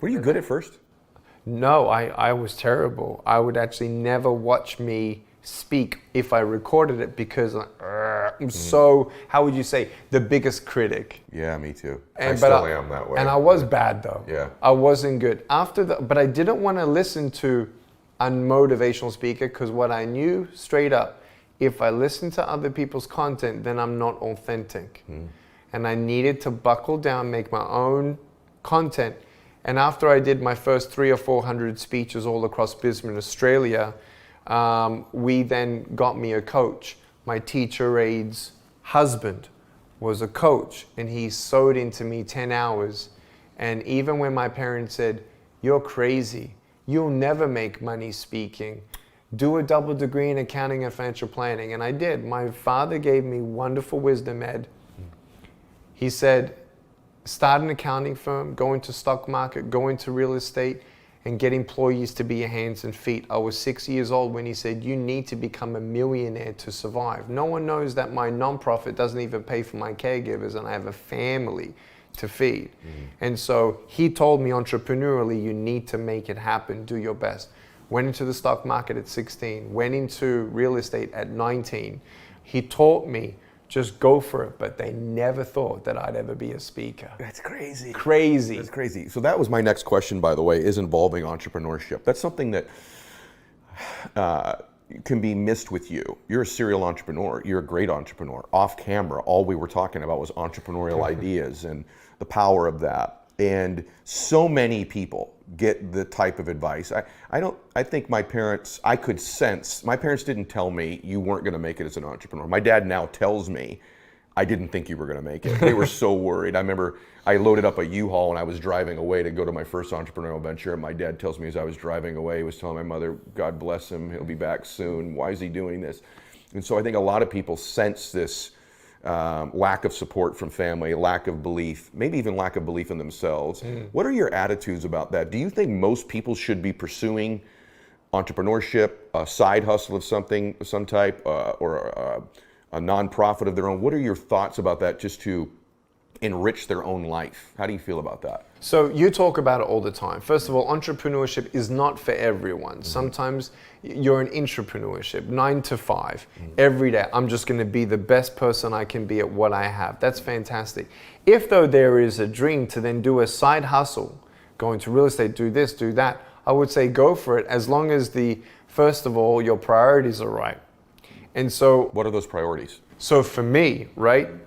Were you good at first? No, I was terrible. I would actually never watch me speak if I recorded it because I'm so, how would you say, the biggest critic. Yeah, me too. I still am that way. And I was bad though. Yeah. I wasn't good. But I didn't want to listen to a motivational speaker because what I knew straight up, if I listen to other people's content, then I'm not authentic. And I needed to buckle down, make my own content. And after I did my first 300 or 400 speeches all across Brisbane, Australia, we then got me a coach. My teacher aide's husband was a coach, and he sewed into me 10 hours. And even when my parents said, "You're crazy, you'll never make money speaking, do a double degree in accounting and financial planning," and I did. My father gave me wonderful wisdom, Ed. He said, start an accounting firm, go into stock market, go into real estate, and get employees to be your hands and feet. I was 6 years old when he said, you need to become a millionaire to survive. No one knows that my nonprofit doesn't even pay for my caregivers, and I have a family to feed. And so he told me entrepreneurially, you need to make it happen, do your best. Went into the stock market at 16, went into real estate at 19. He taught me, just go for it, but they never thought that I'd ever be a speaker. That's crazy. Crazy. That's crazy. So that was my next question, by the way, is involving entrepreneurship. That's something that can be missed with you. You're a serial entrepreneur. You're a great entrepreneur. Off camera, all we were talking about was entrepreneurial ideas and the power of that. And so many people get the type of advice. I think my parents, I could sense, my parents didn't tell me you weren't going to make it as an entrepreneur. My dad now tells me, I didn't think you were going to make it. They were so worried. I remember I loaded up a U-Haul and I was driving away to go to my first entrepreneurial venture. And my dad tells me as I was driving away, he was telling my mother, God bless him, he'll be back soon. Why is he doing this? And so I think a lot of people sense this lack of support from family, lack of belief, maybe even lack of belief in themselves. What are your attitudes about that? Do you think most people should be pursuing entrepreneurship, a side hustle of some type, or a nonprofit of their own? What are your thoughts about that, just to enrich their own life? How do you feel about that? So you talk about it all the time. First of all, entrepreneurship is not for everyone. Sometimes you're in entrepreneurship, 9 to 5, every day. I'm just going to be the best person I can be at what I have. That's fantastic. If though there is a dream to then do a side hustle, go into real estate, do this, do that, I would say go for it, as long as first of all, your priorities are right. And so, what are those priorities? so for me, right,